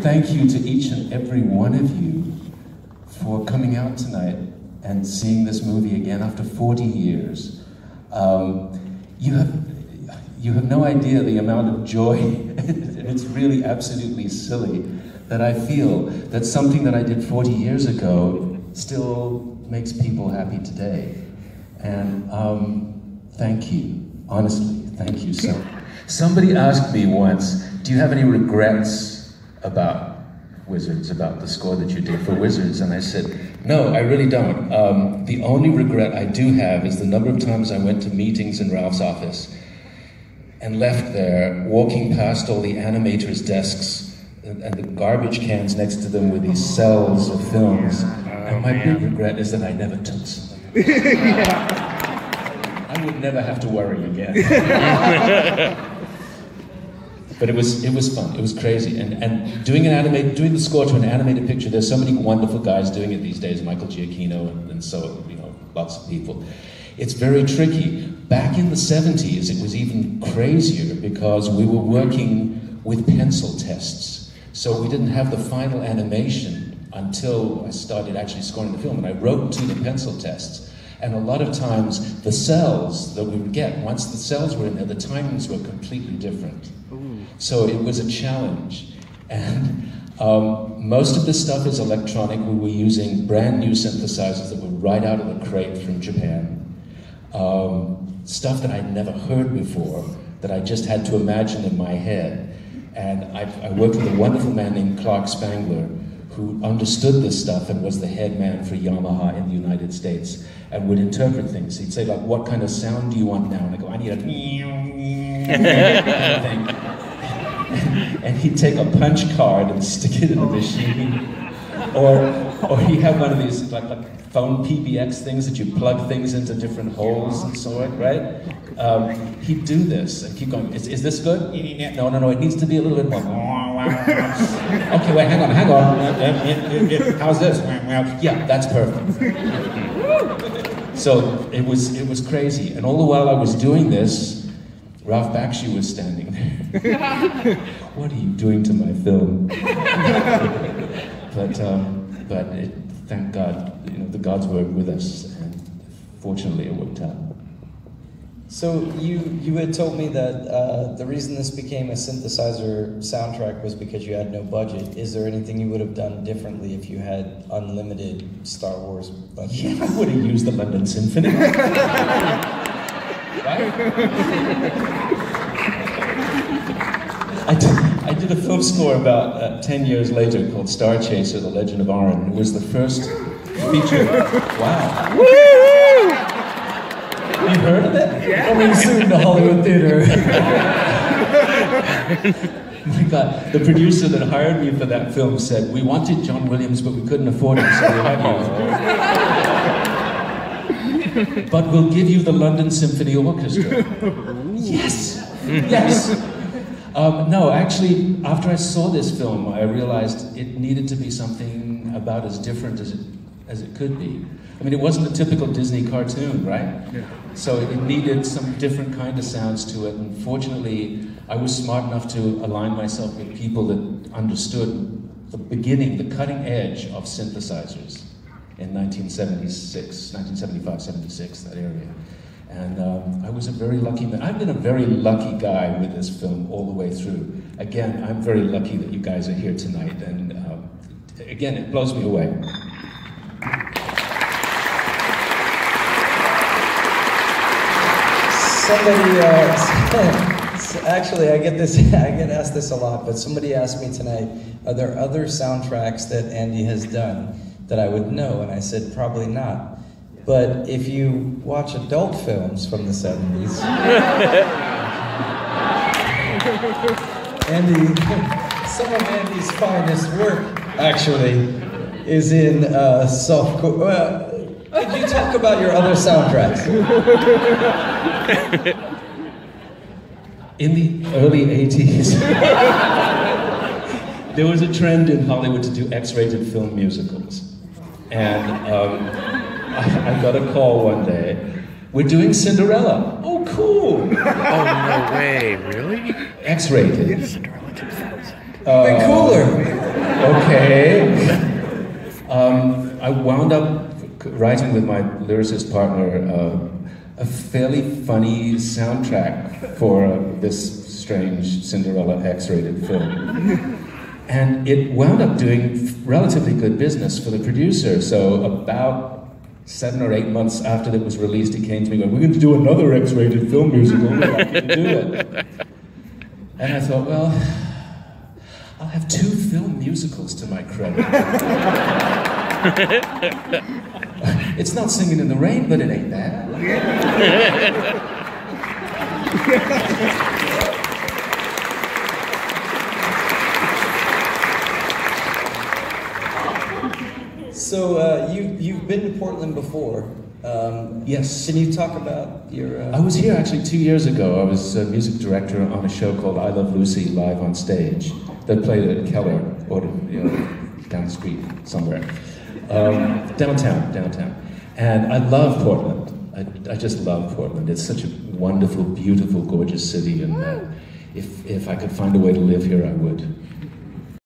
thank you to each and every one of you for coming out tonight and seeing this movie again after 40 years. You have no idea the amount of joy, and it's really absolutely silly, that I feel that something that I did 40 years ago still makes people happy today. And thank you, honestly, thank you. So, somebody asked me once, do you have any regrets about Wizards, about the score that you did for Wizards? And I said, no, I really don't. The only regret I do have is the number of times I went to meetings in Ralph's office and left there, walking past all the animators' desks and the garbage cans next to them with these cells of films. And my big regret is that I never took some. I would never have to worry again. But it was fun. It was crazy. And doing the score to an animated picture, there's so many wonderful guys doing it these days, Michael Giacchino and so, lots of people. It's very tricky. Back in the 70s, it was even crazier because we were working with pencil tests. So we didn't have the final animation until I started actually scoring the film, and I wrote to the pencil tests. And a lot of times, the cells that we would get, once the cells were in there, the timings were completely different. So it was a challenge. And most of this stuff is electronic. We were using brand new synthesizers that were right out of the crate from Japan. Stuff that I'd never heard before, that I just had to imagine in my head. And I worked with a wonderful man named Clark Spangler, who understood this stuff and was the head man for Yamaha in the United States, and would interpret things. He'd say, like, what kind of sound do you want now? And I go, I need a kind of thing. And he'd take a punch card and stick it in the machine. Or he'd have one of these like phone PBX things that you plug things into different holes and so on, right? He'd do this and keep going. Is this good? No, it needs to be a little bit more. Okay, wait, hang on. How's this? Yeah, that's perfect. So it was crazy. And all the while I was doing this, Ralph Bakshi was standing there. What are you doing to my film? But thank God, the gods were with us, and fortunately it worked out. So you had told me that the reason this became a synthesizer soundtrack was because you had no budget. Is there anything you would have done differently if you had unlimited Star Wars budget? Yeah, I would have used the London Symphony. Right? I did a film score about 10 years later called Star Chaser, The Legend of Orin. It was the first feature. Wow. Woo! You heard of it? Yeah. Coming soon to Hollywood Theater. My God, the producer that hired me for that film said, we wanted John Williams, but we couldn't afford him, so we had you. But we'll give you the London Symphony Orchestra. Yes! Yes! No, actually, after I saw this film, I realized it needed to be something about as different as it could be. I mean, it wasn't a typical Disney cartoon, right? Yeah. So it needed some different kind of sounds to it, and fortunately, I was smart enough to align myself with people that understood the beginning, the cutting edge of synthesizers in 1975, 76, that area. And I was a very lucky man. I've been a very lucky guy with this film all the way through. Again, I'm very lucky that you guys are here tonight, and again, it blows me away. Somebody, actually, I get asked this a lot, but somebody asked me tonight, are there other soundtracks that Andy has done that I would know? And I said, probably not. But if you watch adult films from the 70s, Andy, some of Andy's finest work, actually, is in softcore. Could you talk about your other soundtracks? In the early 80s, there was a trend in Hollywood to do X-rated film musicals. And I got a call one day, we're doing Cinderella. Oh, cool. Oh, no way, really? X-rated. Cinderella 2000. Even cooler. wound up writing with my lyricist partner a fairly funny soundtrack for this strange Cinderella X-rated film. And it wound up doing relatively good business for the producer. So about 7 or 8 months after it was released, he came to me going, "We're going to do another X-rated film musical, we'd like you to do it." And I thought, well, I'll have 2 film musicals to my credit. It's not Singing in the Rain, but it ain't bad. So you've been to Portland before. Yes. Can you talk about your... I was here actually 2 years ago. I was a music director on a show called I Love Lucy live on stage that played at Keller, or down the street somewhere. Downtown. And I love Portland. I just love Portland. It's such a wonderful, beautiful, gorgeous city, and if I could find a way to live here, I would.